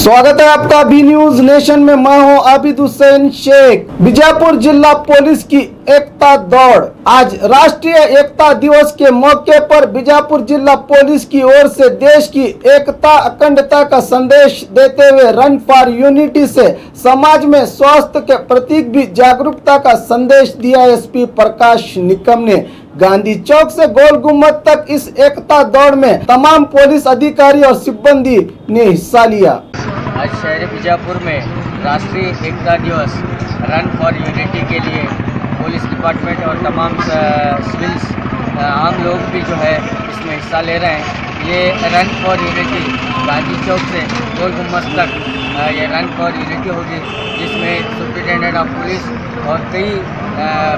स्वागत है आपका बी न्यूज नेशन में। मैं हूं आबिद हुसैन शेख। बीजापुर जिला पुलिस की एकता दौड़। आज राष्ट्रीय एकता दिवस के मौके पर बीजापुर जिला पुलिस की ओर से देश की एकता अखंडता का संदेश देते हुए रन फॉर यूनिटी से समाज में स्वास्थ्य के प्रतीक भी जागरूकता का संदेश दिया। एसपी प्रकाश निकम ने गांधी चौक से गोल गुम्बद तक इस एकता दौड़ में तमाम पुलिस अधिकारी और सिब्बंदी ने हिस्सा लिया। आज शहर बीजापुर में राष्ट्रीय एकता दिवस रन फॉर यूनिटी के लिए पुलिस डिपार्टमेंट और तमाम सिविल्स आम लोग भी जो है इसमें हिस्सा ले रहे हैं। ये रन फॉर यूनिटी गांधी चौक से गोल गुम्बद तक ये रन फॉर यूनिटी होगी, जिसमें सुप्रिटेंडेंट ऑफ पुलिस और कई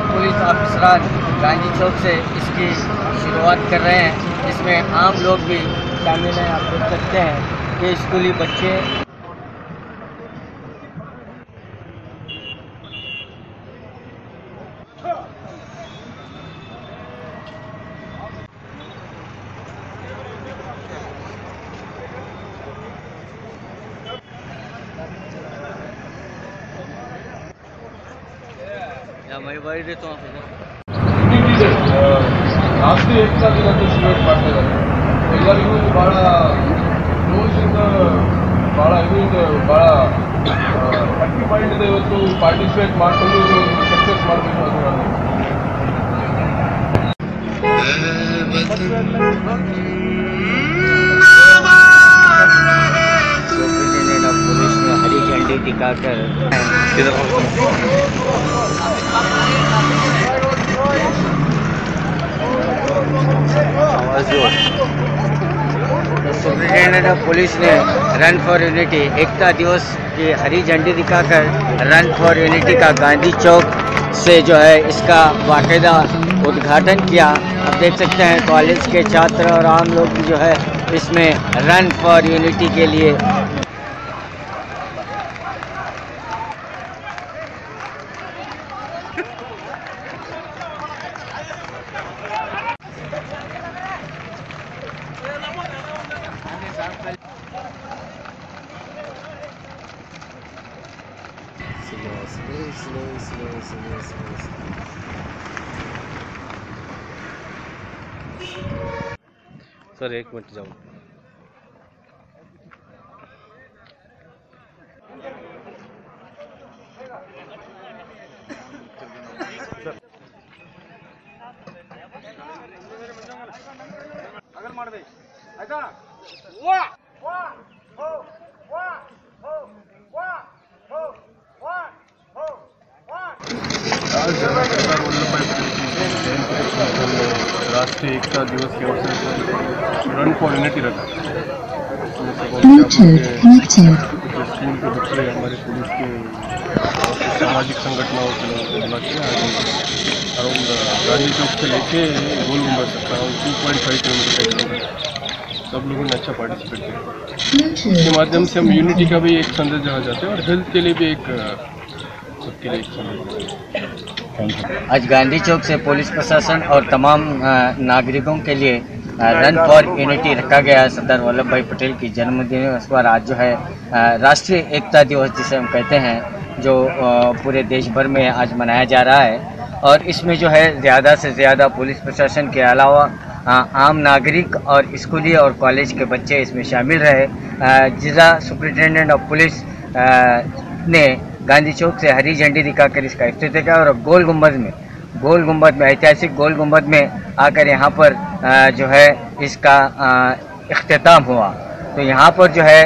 पुलिस ऑफिसरान गांधी चौक से इसकी शुरुआत कर रहे हैं। इसमें आम लोग भी शामिल हैं। आप देख सकते हैं कि स्कूली बच्चे मैं बारी देता हूँ। ರಾಷ್ಟ್ರೀಯ ಏಕತಾ ದಿನ ಸೆಲೆಬ್ರೇಟ್ ಮಾಡ್ತಾ ಇದ್ದಾರೆ. ಎಲ್ಲರಿಗೂ ಭಾಳ ಜೋಶಿಂದ ಭಾಳ ಭಾಳ ಹ್ಯಾಪಿ ಮೈಂಡಿಂದ ಇವತ್ತು ಪಾರ್ಟಿಸಿಪೇಟ್ ಮಾಡಿಕೊಂಡು ಸಕ್ಸಸ್ ಮಾಡಬೇಕು ಅಂತ ನಾನು पुलिस ने हरी झंडी दिखाकर सुप्रिटेंडेंट ऑफ पुलिस ने रन फॉर यूनिटी एकता दिवस की हरी झंडी दिखाकर रन फॉर यूनिटी का गांधी चौक से जो है इसका बाकायदा उद्घाटन किया। आप देख सकते हैं कॉलेज के छात्र और आम लोग भी जो है इसमें रन फॉर यूनिटी के लिए सर एक मिनट जाओ। आज सरदार वल्लभ भाई पटेल की राष्ट्रीय एकता दिवस के अवसर पर रन फॉर यूनिटी रखा। स्कूल के बच्चे, हमारे पुलिस के सामाजिक संगठनों के लोगों को बुला के अराउंड गांधी चौक से लेके गोल गुम्बद तक अराउंड 2.5 किलोमीटर सब लोगों ने अच्छा पार्टिसिपेट किया। इसके माध्यम से हम यूनिटी का भी एक संदेश जहाँ जाते हैं और हेल्थ के लिए भी एक सबके लिए एक संदेश। आज गांधी चौक से पुलिस प्रशासन और तमाम नागरिकों के लिए रन फॉर यूनिटी रखा गया। सरदार वल्लभ भाई पटेल की जन्मदिन उस पर आज जो है राष्ट्रीय एकता दिवस जिसे हम कहते हैं, जो पूरे देश भर में आज मनाया जा रहा है। और इसमें जो है ज़्यादा से ज़्यादा पुलिस प्रशासन के अलावा आम नागरिक और स्कूली और कॉलेज के बच्चे इसमें शामिल रहे। जिला सुप्रिटेंडेंट ऑफ पुलिस ने गांधी चौक से हरी झंडी दिखाकर इसका इफ्तिताह किया और गोल गुम्बद में ऐतिहासिक गोल गुम्बद में आकर यहाँ पर जो है इसका इख्तिताम हुआ। तो यहाँ पर जो है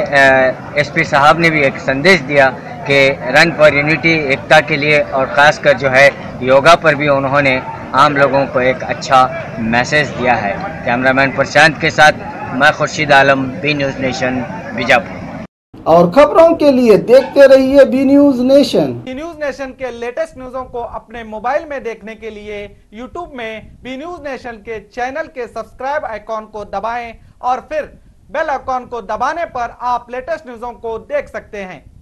एसपी साहब ने भी एक संदेश दिया कि रन फॉर यूनिटी एकता के लिए, और ख़ासकर जो है योगा पर भी उन्होंने आम लोगों को एक अच्छा मैसेज दिया है। कैमरामैन प्रशांत के साथ मैं Khurshid Alam, B News Nation, Bijapur. और खबरों के लिए देखते रहिए B News Nation. B News Nation के लेटेस्ट न्यूज़ों को अपने मोबाइल में देखने के लिए यूट्यूब में बी न्यूज नेशन के चैनल के सब्सक्राइब आइकॉन को दबाएं और फिर बेल आइकॉन को दबाने पर आप लेटेस्ट न्यूज़ों को देख सकते हैं।